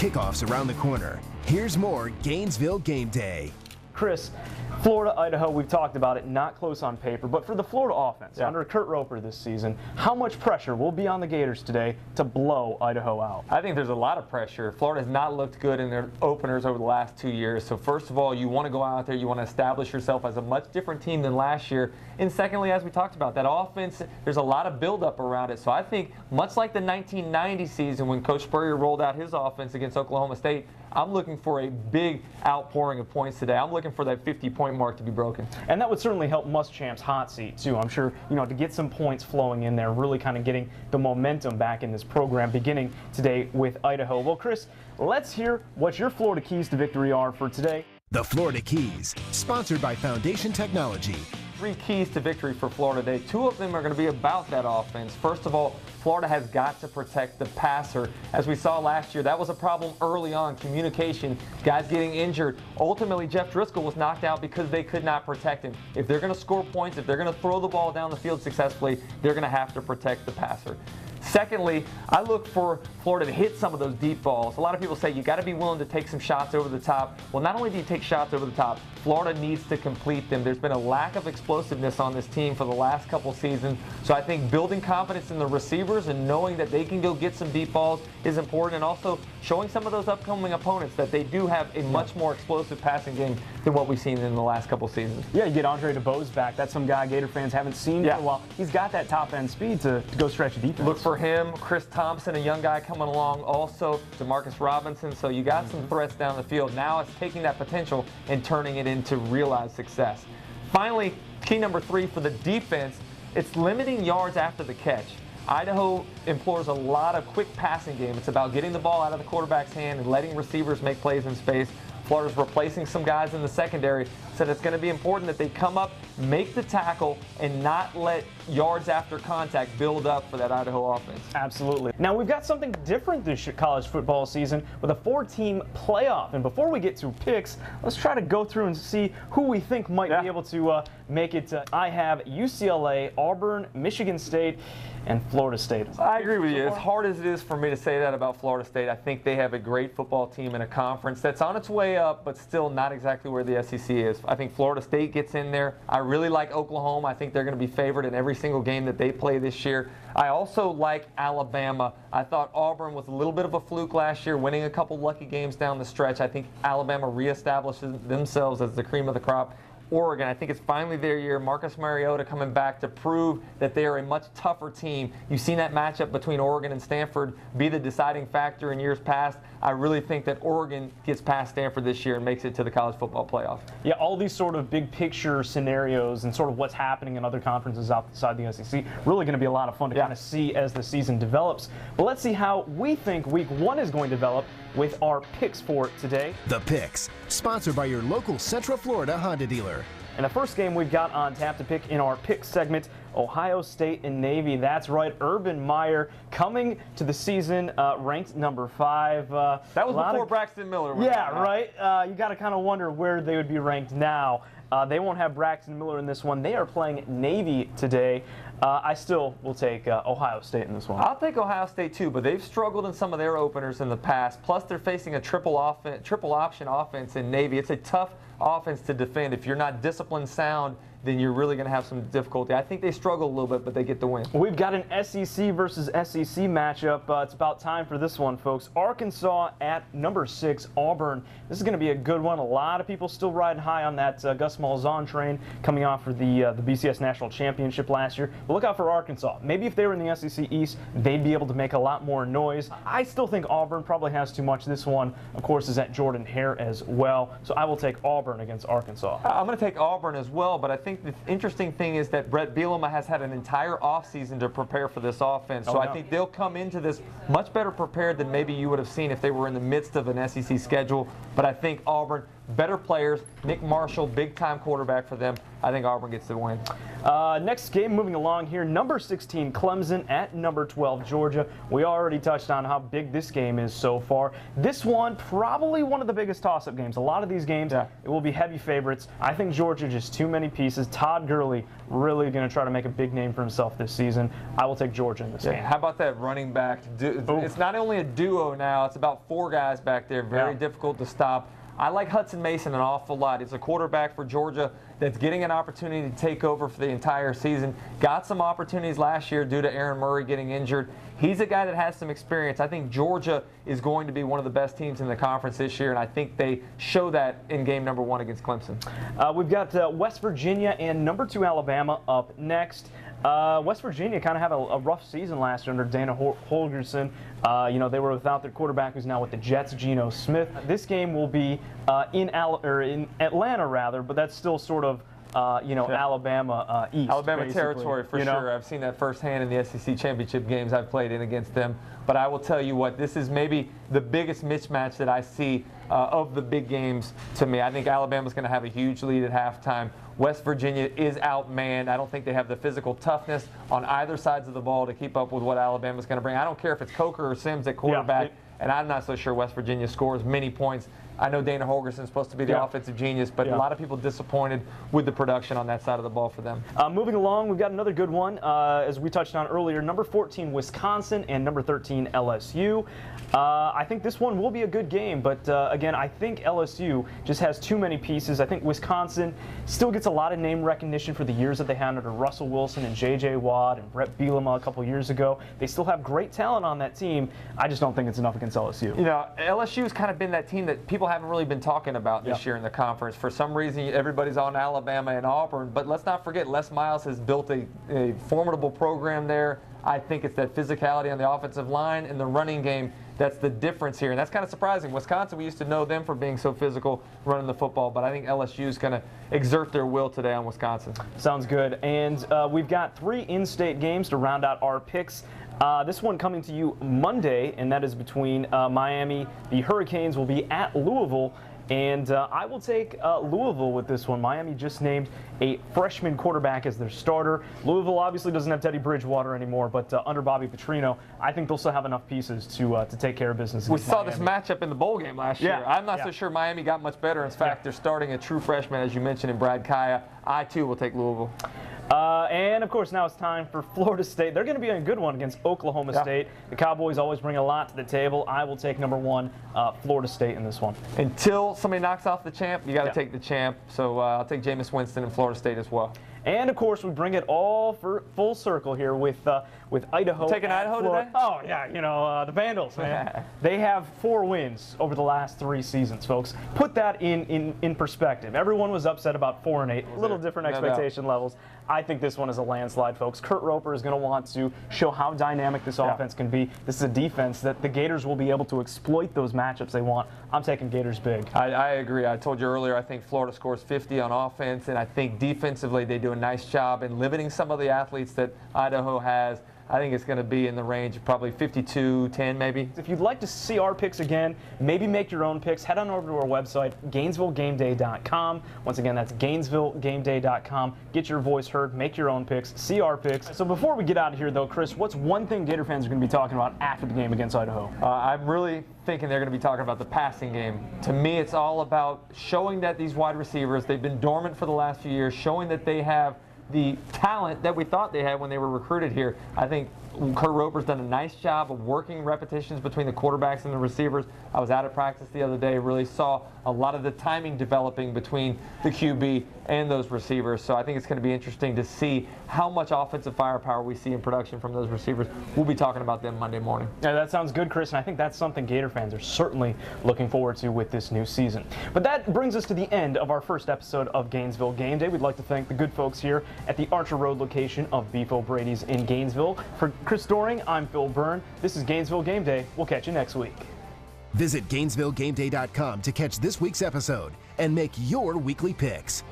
Kickoff's around the corner. Here's more Gainesville Game Day. Chris, Florida, Idaho, we've talked about it, not close on paper, but for the Florida offense, under Kurt Roper this season, how much pressure will be on the Gators today to blow Idaho out? I think there's a lot of pressure. Florida has not looked good in their openers over the last 2 years. So first of all, you want to go out there, you want to establish yourself as a much different team than last year. And secondly, as we talked about, that offense, there's a lot of buildup around it. So I think much like the 1990 season when Coach Spurrier rolled out his offense against Oklahoma State, I'm looking for a big outpouring of points today. I'm looking for that 50-point mark to be broken. And that would certainly help Muschamp's hot seat, too. I'm sure, to get some points flowing in there, really kind of getting the momentum back in this program, beginning today with Idaho. Well, Chris, let's hear what your Florida keys to victory are for today. The Florida Keys, sponsored by Foundation Technology. 3 keys to victory for Florida today. 2 of them are going to be about that offense. First of all, Florida has got to protect the passer. As we saw last year, that was a problem early on, communication, guys getting injured. Ultimately, Jeff Driscoll was knocked out because they could not protect him. If they're going to score points, if they're going to throw the ball down the field successfully, they're going to have to protect the passer. Secondly, I look for Florida to hit some of those deep balls. A lot of people say you got to be willing to take some shots over the top. Well, not only do you take shots over the top, Florida needs to complete them. There's been a lack of explosiveness on this team for the last couple seasons. So I think building confidence in the receivers and knowing that they can go get some deep balls is important, and also showing some of those upcoming opponents that they do have a much more explosive passing game than what we've seen in the last couple seasons. Yeah, you get Andre DeBose back. That's some guy Gator fans haven't seen for a while. He's got that top-end speed to go stretch the defense. Look for him. Chris Thompson, a young guy coming along, also Demarcus Robinson. So you got some threats down the field. Now it's taking that potential and turning it into realized success. Finally, key number 3 for the defense, it's limiting yards after the catch. Idaho implores a lot of quick passing game. It's about getting the ball out of the quarterback's hand and letting receivers make plays in space. Florida's replacing some guys in the secondary, so it's going to be important that they come up, make the tackle, and not let yards after contact build up for that Idaho offense. Absolutely. Now, we've got something different this college football season with a 4-team playoff. And before we get to picks, let's try to go through and see who we think might be able to make it. I have UCLA, Auburn, Michigan State, and Florida State. I agree with you. As hard as it is for me to say that about Florida State, I think they have a great football team in a conference that's on its way up, but still not exactly where the SEC is. I think Florida State gets in there. I really like Oklahoma. I think they're going to be favored in every single game that they play this year. I also like Alabama. I thought Auburn was a little bit of a fluke last year, winning a couple lucky games down the stretch. I think Alabama reestablishes themselves as the cream of the crop. Oregon, I think it's finally their year. Marcus Mariota coming back to prove that they are a much tougher team. You've seen that matchup between Oregon and Stanford be the deciding factor in years past. I really think that Oregon gets past Stanford this year and makes it to the college football playoff. Yeah, all these sort of big picture scenarios and sort of what's happening in other conferences outside the SEC, really going to be a lot of fun to kind of see as the season develops. But let's see how we think Week 1 is going to develop with our picks for today. The Picks, sponsored by your local Central Florida Honda dealer. And the first game we've got on tap to pick in our pick segment, Ohio State and Navy. That's right, Urban Meyer coming to the season ranked number 5. That was before Braxton Miller. Right. You got to kind of wonder where they would be ranked now. They won't have Braxton Miller in this one. They are playing Navy today. I still will take Ohio State in this one. I'll take Ohio State too, but they've struggled in some of their openers in the past. Plus, they're facing a triple option offense in Navy. It's a tough offense to defend. If you're not disciplined sound, then you're really going to have some difficulty. I think they struggle a little bit, but they get the win. We've got an SEC versus SEC matchup. It's about time for this one, folks. Arkansas at number 6, Auburn. This is going to be a good one. A lot of people still riding high on that Gus Malzahn train coming off for the BCS National Championship last year. But look out for Arkansas. Maybe if they were in the SEC East, they'd be able to make a lot more noise. I still think Auburn probably has too much. This one, of course, is at Jordan Hare as well. So I will take Auburn against Arkansas. I'm going to take Auburn as well, but I think the interesting thing is that Brett Bielema has had an entire offseason to prepare for this offense. So I think they'll come into this much better prepared than maybe you would have seen if they were in the midst of an SEC schedule. But I think Auburn better players. Nick Marshall, big-time quarterback for them. I think Auburn gets the win. Next game, moving along here, number 16 Clemson at number 12 Georgia. We already touched on how big this game is so far. This one, probably one of the biggest toss-up games. A lot of these games, it will be heavy favorites. I think Georgia just too many pieces. Todd Gurley really going to try to make a big name for himself this season. I will take Georgia in this game. How about that running back? It's not only a duo now, it's about 4 guys back there. Very difficult to stop. I like Hudson Mason an awful lot. He's a quarterback for Georgia that's getting an opportunity to take over for the entire season. Got some opportunities last year due to Aaron Murray getting injured. He's a guy that has some experience. I think Georgia is going to be one of the best teams in the conference this year, and I think they show that in game number 1 against Clemson. We've got West Virginia and number 2 Alabama up next. West Virginia kind of had a rough season last year under Dana Holgorsen. They were without their quarterback, who's now with the Jets, Geno Smith. This game will be in Atlanta, rather, but that's still sort of Alabama East. Alabama basically. territory for sure. I've seen that firsthand in the SEC championship games I've played in against them. But I will tell you what, this is maybe the biggest mismatch that I see of the big games to me. I think Alabama's going to have a huge lead at halftime. West Virginia is outmanned. I don't think they have the physical toughness on either sides of the ball to keep up with what Alabama's going to bring. I don't care if it's Coker or Sims at quarterback, and I'm not so sure West Virginia scores many points. I know Dana Holgorsen is supposed to be the offensive genius, but a lot of people disappointed with the production on that side of the ball for them. Moving along, we've got another good one, as we touched on earlier, number 14 Wisconsin and number 13 LSU. I think this one will be a good game, but again, I think LSU just has too many pieces. I think Wisconsin still gets a lot of name recognition for the years that they had under Russell Wilson and J.J. Watt and Brett Bielema a couple years ago. They still have great talent on that team. I just don't think it's enough against LSU. LSU's kind of been that team that people haven't really been talking about this year in the conference. For some reason, everybody's on Alabama and Auburn, but let's not forget, Les Miles has built a formidable program there. I think it's that physicality on the offensive line and the running game that's the difference here, and that's kind of surprising. Wisconsin, we used to know them for being so physical running the football, but I think LSU is going to exert their will today on Wisconsin. Sounds good. And we've got 3 in-state games to round out our picks. This one coming to you Monday, and that is between Miami. The Hurricanes will be at Louisville, and I will take Louisville with this one. Miami just named a freshman quarterback as their starter. Louisville obviously doesn't have Teddy Bridgewater anymore, but under Bobby Petrino, I think they'll still have enough pieces to take care of business. We saw this matchup in the bowl game last year. I'm not so sure Miami got much better. In fact, they're starting a true freshman, as you mentioned, in Brad Kaya. I, too, will take Louisville. And, of course, now it's time for Florida State. They're going to be a good one against Oklahoma State. The Cowboys always bring a lot to the table. I will take number 1, Florida State in this one. Until somebody knocks off the champ, you got to take the champ. So I'll take Jameis Winston and Florida State as well. And, of course, we bring it all for full circle here with Idaho. Taking Idaho today? Oh, yeah, the Vandals, man. They have 4 wins over the last 3 seasons, folks. Put that in perspective. Everyone was upset about 4 and 8. A little different expectation levels. I think this one is a landslide, folks. Kurt Roper is going to want to show how dynamic this offense can be. This is a defense that the Gators will be able to exploit those matchups they want. I'm taking Gators big. I agree. I told you earlier, I think Florida scores 50 on offense, and I think defensively they do a nice job in limiting some of the athletes that Idaho has. I think it's going to be in the range of probably 52-10 maybe. If you'd like to see our picks again, maybe make your own picks, head on over to our website, GainesvilleGameday.com. Once again, that's GainesvilleGameday.com. Get your voice heard, make your own picks, see our picks. So before we get out of here, though, Chris, what's one thing Gator fans are going to be talking about after the game against Idaho? I'm really thinking they're going to be talking about the passing game. To me, it's all about showing that these wide receivers, they've been dormant for the last few years, showing that they have the talent that we thought they had when they were recruited here. I think Kurt Roper's done a nice job of working repetitions between the quarterbacks and the receivers. I was out at practice the other day, really saw a lot of the timing developing between the QB and those receivers. So I think it's going to be interesting to see how much offensive firepower we see in production from those receivers. We'll be talking about them Monday morning. Yeah, that sounds good, Chris, and I think that's something Gator fans are certainly looking forward to with this new season. But that brings us to the end of our first episode of Gainesville Game Day. We'd like to thank the good folks here at the Archer Road location of Beef O'Brady's in Gainesville. For Chris Doering, I'm Phil Byrne. This is Gainesville Game Day. We'll catch you next week. Visit GainesvilleGameday.com to catch this week's episode and make your weekly picks.